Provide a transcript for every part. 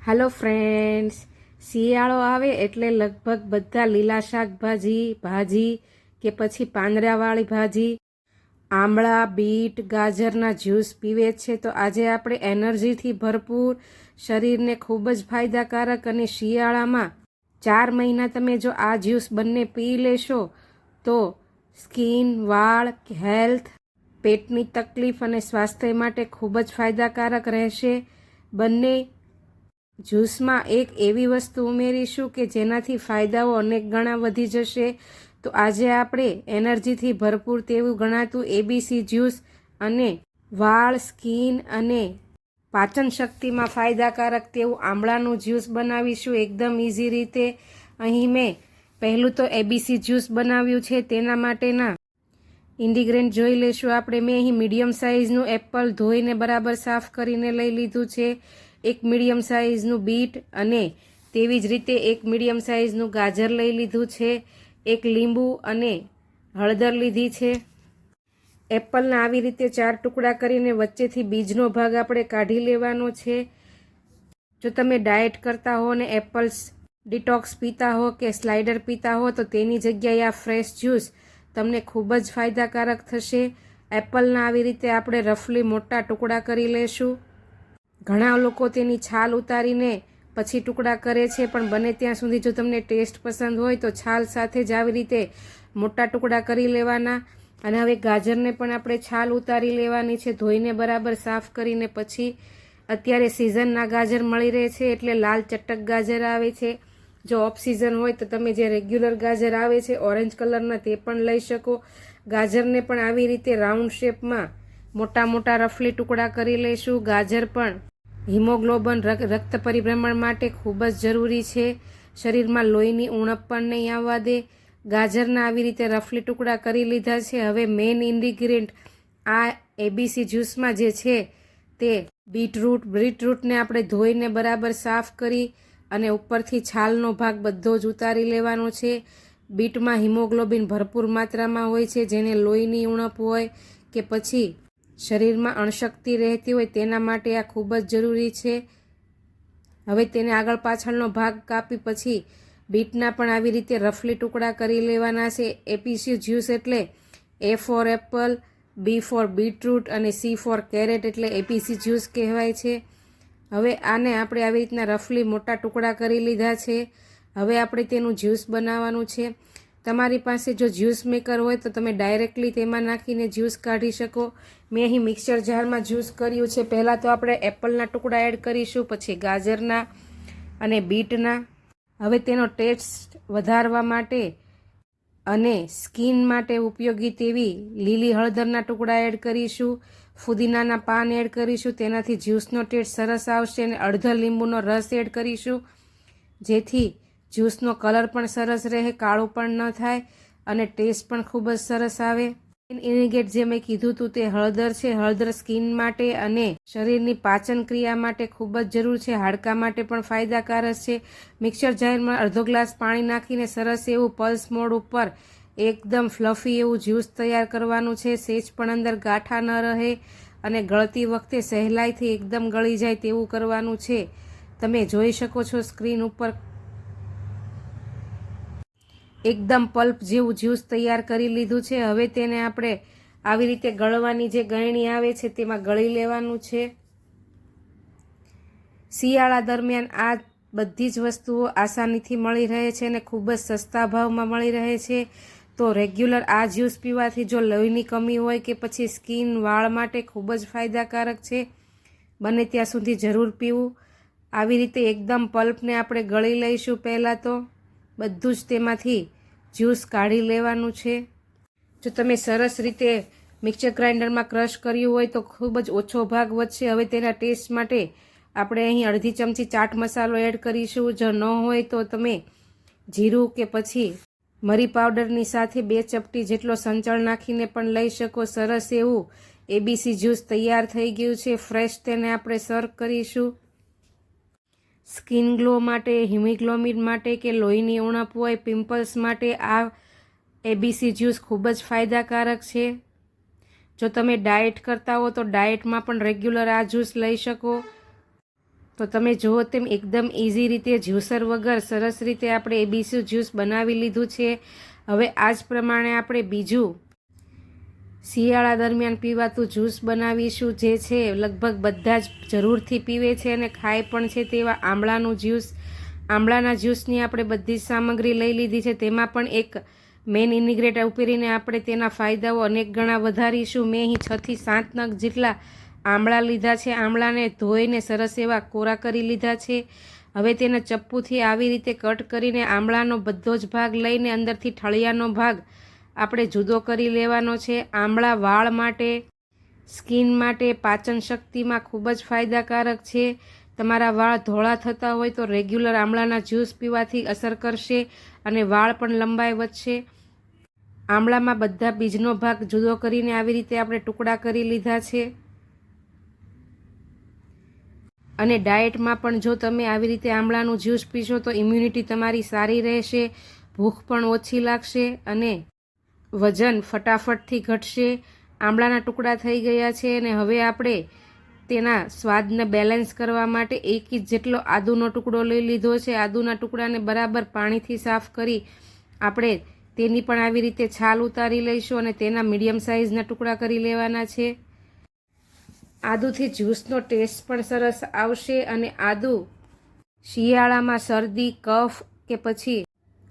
હાલો friends, શિયાળો આવે એટલે લગભગ બધા લીલા શાકભાજી ભાજી કે પછી પાંદડાવાળી ભાજી, આમળા, બીટ, ગાજરના જ્યુસ પીવે છે. તો આજે આપણે એનર્જીથી ભરપૂર, શરીરને ખૂબ જ ફાયદાકારક અને શિયાળામાં 4 મહિના તમે જો આ જ્યુસ બંને પી લેશો તો સ્કિન, વાળ, હેલ્થ, પેટની તકલીફ અને સ્વાસ્થ્ય માટે ખૂબ જ ફાયદાકારક રહેશે. બંને જ્યુસમાં એક એવી વસ્તુ ઉમેરીશું કે જેનાથી ફાયદાઓ અનેક ગણા વધી જશે. તો આજે આપણે એનર્જીથી ભરપૂર તેવું ગણાતું એબીસી જ્યુસ અને વાળ, સ્કિન અને પાચન શક્તિમાં ફાયદાકારક તેવું આમળાનું જ્યુસ બનાવીશું એકદમ ઇઝી રીતે. અહીં મેં પહેલું તો એબીસી જ્યુસ બનાવ્યું છે. તેના માટેના ઇન્ગ્રીડિયન્ટ જોઈ લઈશું આપણે. મેં અહીં મીડિયમ સાઇઝનું એપલ ધોઈને બરાબર સાફ કરીને લઈ લીધું છે, એક મીડિયમ સાઇઝનું બીટ અને તેવી જ રીતે એક મીડિયમ સાઇઝનું ગાજર લઈ લીધું છે, એક લીંબુ અને હળદર લીધી છે. એપલના આવી રીતે 4 ટુકડા કરીને વચ્ચેથી બીજનો ભાગ આપણે કાઢી લેવાનો છે. જો તમે ડાયટ કરતા હો ને એપલ્સ ડિટોક્સ પીતા હો કે સ્લાઇડર પીતા હો તો તેની જગ્યાએ આ ફ્રેશ જ્યુસ તમને ખૂબ જ ફાયદાકારક થશે. એપલના આવી રીતે આપણે રફલી મોટા ટુકડા કરી લેશું. ઘણા લોકો તેની છાલ ઉતારીને પછી ટુકડા કરે છે, પણ બને ત્યાં સુધી જો તમને ટેસ્ટ પસંદ હોય તો છાલ સાથે જ આવી રીતે મોટા ટુકડા કરી લેવાના. અને હવે ગાજરને પણ આપણે છાલ ઉતારી લેવાની છે, ધોઈને બરાબર સાફ કરીને. પછી અત્યારે સિઝનના ગાજર મળી રહે છે એટલે લાલ ચટક ગાજર આવે છે. જો ઓફ સિઝન હોય તો તમે જે રેગ્યુલર ગાજર આવે છે ઓરેન્જ કલરના તે પણ લઈ શકો. ગાજરને પણ આવી રીતે રાઉન્ડ શેપમાં મોટા મોટા રફલી ટુકડા કરી લઈશું. ગાજર પણ હિમોગ્લોબિન રક્ત પરિભ્રમણ માટે ખૂબ જ જરૂરી છે. શરીરમાં લોહીની ઉણપ પણ નહીં આવવા દે. ગાજરના આવી રીતે રફલી ટુકડા કરી લીધા છે. હવે મેઇન ઇન્ગ્રીડિયન્ટ આ એબીસી જ્યુસમાં જે છે તે બીટરૂટને આપણે ધોઈને બરાબર સાફ કરી અને ઉપરથી છાલનો ભાગ બધો જ ઉતારી લેવાનો છે. બીટમાં હિમોગ્લોબિન ભરપૂર માત્રામાં હોય છે, જેને લોહીની ઉણપ હોય કે પછી શરીરમાં અણશક્તિ રહેતી હોય તેના માટે આ ખૂબ જ જરૂરી છે. હવે તેને આગળ પાછળનો ભાગ કાપી પછી બીટના પણ આવી રીતે રફલી ટુકડા કરી લેવાના છે. એબીસી જ્યુસ એટલે A for apple, B for beetroot અને સી ફોર કેરેટ એટલે એબીસી જ્યુસ કહેવાય છે. હવે આને આપણે આવી રીતના રફલી મોટા ટુકડા કરી લીધા છે. હવે આપણે તેનું જ્યુસ બનાવવાનું છે. તમારી પાસે જો જ્યુસ મેકર હોય તો તમે ડાયરેક્ટલી તેમાં નાખીને જ્યુસ કાઢી શકો. મેં અહીં મિક્સર જારમાં જ્યુસ કર્યું છે. પહેલાં તો આપણે એપલના ટુકડા એડ કરીશું, પછી ગાજરના અને બીટના. હવે તેનો ટેસ્ટ વધારવા માટે અને સ્કિન માટે ઉપયોગી તેવી લીલી હળદરના ટુકડા એડ કરીશું, ફુદીનાના પાન એડ કરીશું, તેનાથી જ્યુસનો ટેસ્ટ સરસ આવશે. અને અડધા લીંબુનો રસ એડ કરીશું, જેથી જ્યુસનો કલર પણ સરસ રહે, કાળું પણ ન થાય અને ટેસ્ટ પણ ખૂબ જ સરસ આવે. ઇન્ગ્રીડિયન્ટ જે મેં કીધું હતું તે હળદર છે. હળદર સ્કિન માટે અને શરીરની પાચન ક્રિયા માટે ખૂબ જ જરૂર છે. હાડકા માટે પણ ફાયદાકારક છે. મિક્સર જારમાં અડધો ગ્લાસ પાણી નાખીને સરસ એવું પલ્સ મોડ ઉપર એકદમ ફ્લફી એવું જ્યુસ તૈયાર કરવાનું છે. સેજ પણ અંદર ગાંઠા ન રહે અને ગળતી વખતે સહેલાઈથી એકદમ ગળી જાય તેવું કરવાનું છે. તમે જોઈ શકો છો સ્ક્રીન ઉપર એકદમ પલ્પ જેવું જ્યુસ તૈયાર કરી લીધું છે. હવે તેને આપણે આવી રીતે ગળવાની જે ગળણી આવે છે તેમાં ગળી લેવાનું છે. શિયાળા દરમિયાન આ બધી જ વસ્તુઓ આસાનીથી મળી રહે છે અને ખૂબ જ સસ્તા ભાવમાં મળી રહે છે. તો રેગ્યુલર આ જ્યુસ પીવાથી જો લોહીની કમી હોય કે પછી સ્કિન, વાળ માટે ખૂબ જ ફાયદાકારક છે. બને ત્યાં સુધી જરૂર પીવું. આવી રીતે એકદમ પલ્પને આપણે ગળી લઈશું. પહેલાં તો બધું જ તેમાંથી જ્યુસ કાઢી લેવાનું છે. જો તમે સરસ રીતે મિક્સર ગ્રાઇન્ડરમાં ક્રશ કર્યું હોય તો ખૂબ જ ઓછો ભાગ વધશે. હવે તેના ટેસ્ટ માટે આપણે અહીં અડધી ચમચી ચાટ મસાલો એડ કરીશું. જો ન હોય તો તમે જીરું કે પછી મરી પાવડરની સાથે 2 ચપટી જેટલો સંચળ નાખીને પણ લઈ શકો. સરસ એવું એબીસી જ્યુસ તૈયાર થઈ ગયું છે. ફ્રેશ તેને આપણે સર્વ કરીશું. સ્કિન ગ્લો માટે, હિમોગ્લોબિન માટે કે લોહીની ઉણપ હોય, પિમ્પલ્સ માટે આ એબીસી જ્યુસ ખૂબ જ ફાયદાકારક છે. જો તમે ડાયટ કરતા હો તો ડાયટમાં પણ રેગ્યુલર આ જ્યુસ લઈ શકો. તો તમે જુઓ તેમ એકદમ ઇઝી રીતે જ્યુસર વગર સરસ રીતે આપણે એબીસી જ્યુસ બનાવી લીધું છે. હવે આ જ પ્રમાણે આપણે બીજું શિયાળા દરમિયાન પીવાતું જ્યુસ બનાવીશું, જે છે લગભગ બધા જ જરૂરથી પીવે છે અને ખાય પણ છે તેવા આમળાનું જ્યુસ. આમળાના જ્યુસની આપણે બધી જ સામગ્રી લઈ લીધી છે. તેમાં પણ એક મેઇન ઇન્ગ્રેડિયન્ટ ઉમેરીને આપણે તેના ફાયદાઓ અનેક ગણા વધારીશું. મેં અહીં 6 થી 7 નગ જેટલા આમળા લીધા છે. આમળાને ધોઈને સરસ એવા કોરા કરી લીધા છે. હવે તેને ચપ્પુથી આવી રીતે કટ કરીને આમળાનો બધો જ ભાગ લઈને અંદરથી ઠળિયાનો ભાગ આપણે જુદો કરી લેવાનો છે. આમળા વાળ માટે, સ્કિન માટે, પાચન શક્તિમાં ખૂબ જ ફાયદાકારક છે. તમારા વાળ ધોળા થતા હોય તો રેગ્યુલર આમળાના જ્યુસ પીવાથી અસર કરશે અને વાળ પણ લંબાઈ વધશે. આમળામાં બધા બીજનો ભાગ જુદો કરીને આવી રીતે આપણે ટુકડા કરી લીધા છે. અને ડાયટમાં પણ જો તમે આવી રીતે આમળાનું જ્યુસ પીશો તો ઇમ્યુનિટી તમારી સારી રહેશે, ભૂખ પણ ઓછી લાગશે અને વજન ફટાફટથી ઘટશે. આમળાના ટુકડા થઈ ગયા છે અને હવે આપણે તેના સ્વાદને બેલેન્સ કરવા માટે 1 ઇંચ જેટલો આદુનો ટુકડો લઈ લીધો છે. આદુના ટુકડાને બરાબર પાણીથી સાફ કરી આપણે તેની પણ આવી રીતે છાલ ઉતારી લઈશું અને તેના મીડિયમ સાઇઝના ટુકડા કરી લેવાના છે. આદુથી જ્યુસનો ટેસ્ટ પણ સરસ આવશે અને આદુ શિયાળામાં શરદી, કફ કે પછી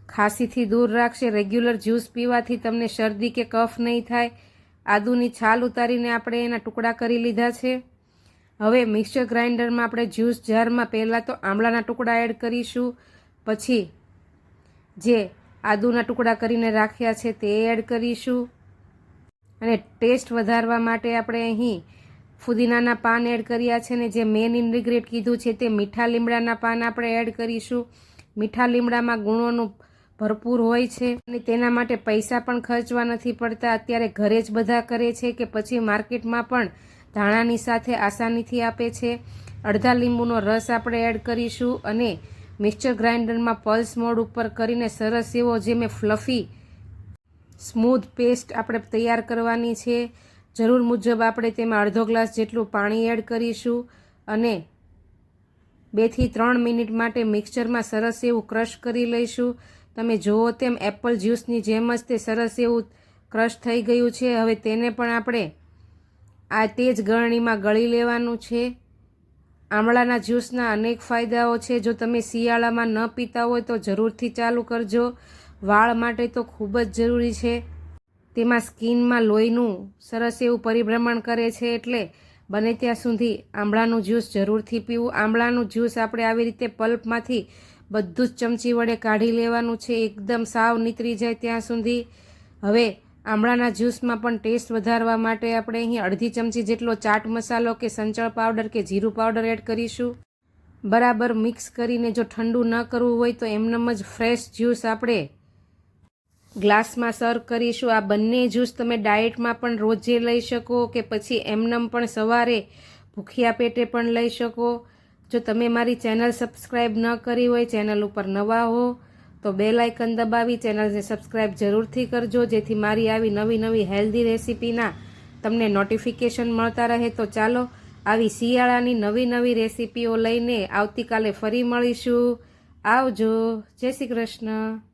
ખાંસીથી દૂર રાખશે. રેગ્યુલર જ્યુસ પીવાથી તમને શરદી કે કફ નહીં થાય. આદુની છાલ ઉતારીને આપણે એના ટુકડા કરી લીધા છે. હવે મિક્સર ગ્રાઇન્ડરમાં આપણે જ્યુસ જારમાં પહેલાં તો આમળાના ટુકડા એડ કરીશું, પછી જે આદુના ટુકડા કરીને રાખ્યા છે તે એડ કરીશું અને ટેસ્ટ વધારવા માટે આપણે અહીં ફુદીનાના પાન એડ કર્યા છે ને જે મેઇન ઇન્ગ્રેડિયન્ટ કીધું છે તે મીઠા લીમડાના પાન આપણે એડ કરીશું. મીઠા લીમડામાં ગુણોનું ભરપૂર હોય છે અને તેના માટે પૈસા પણ ખર્ચવા નથી પડતા. અત્યારે ઘરે જ બધા કરે છે કે પછી માર્કેટમાં પણ ધાણાની સાથે આસાનીથી આપે છે. અડધા લીંબુનો રસ આપણે એડ કરીશું અને મિક્સર ગ્રાઇન્ડરમાં પલ્સ મોડ ઉપર કરીને સરસ એવો જે મેં ફ્લફી સ્મૂધ પેસ્ટ આપણે તૈયાર કરવાની છે. જરૂર મુજબ આપણે તેમાં અડધો ગ્લાસ જેટલું પાણી એડ કરીશું અને 2 થી 3 મિનિટ માટે મિક્સરમાં સરસ એવું ક્રશ કરી લઈશું. તમે જુઓ તેમ એપલ જ્યુસની જેમ જ તે સરસ એવું ક્રશ થઈ ગયું છે. હવે તેને પણ આપણે આ તેજ ગળણીમાં ગળી લેવાનું છે. આમળાના જ્યુસના અનેક ફાયદાઓ છે. જો તમે શિયાળામાં ન પીતા હોય તો જરૂરથી ચાલુ કરજો. વાળ માટે તો ખૂબ જ જરૂરી છે. તેમાં સ્કિનમાં લોહીનું સરસ એવું પરિભ્રમણ કરે છે, એટલે બને ત્યાં સુધી આમળાનું જ્યુસ જરૂરથી પીવું. આમળાનું જ્યુસ આપણે આવી રીતે પલ્પમાંથી બધું જ ચમચી વડે કાઢી લેવાનું છે, એકદમ સાવ નીતરી જાય ત્યાં સુધી. હવે આમળાના જ્યુસમાં પણ ટેસ્ટ વધારવા માટે આપણે અહીં અડધી ચમચી જેટલો ચાટ મસાલો કે સંચળ પાવડર કે જીરું પાવડર એડ કરીશું. બરાબર મિક્સ કરીને જો ઠંડુ ન કરવું હોય તો એમનેમ જ ફ્રેશ જ્યુસ આપણે ગ્લાસમાં સર્વ કરીશું. આ બંને જ્યુસ તમે ડાયટમાં પણ રોજે લઈ શકો કે પછી એમનેમ પણ સવારે ભૂખ્યા પેટે પણ લઈ શકો. જો તમે મારી ચેનલ સબસ્ક્રાઈબ ન કરી હોય, ચેનલ ઉપર નવા હો તો બેલ આઇકન દબાવી ચેનલને સબસ્ક્રાઈબ જરૂરથી કરજો, જેથી મારી આવી નવી નવી હેલ્ધી રેસીપીના તમને નોટિફિકેશન મળતા રહે. તો ચાલો આવી શિયાળાની નવી નવી રેસીપીઓ લઈને આવતીકાલે ફરી મળીશું. આવજો. જય શ્રી કૃષ્ણ.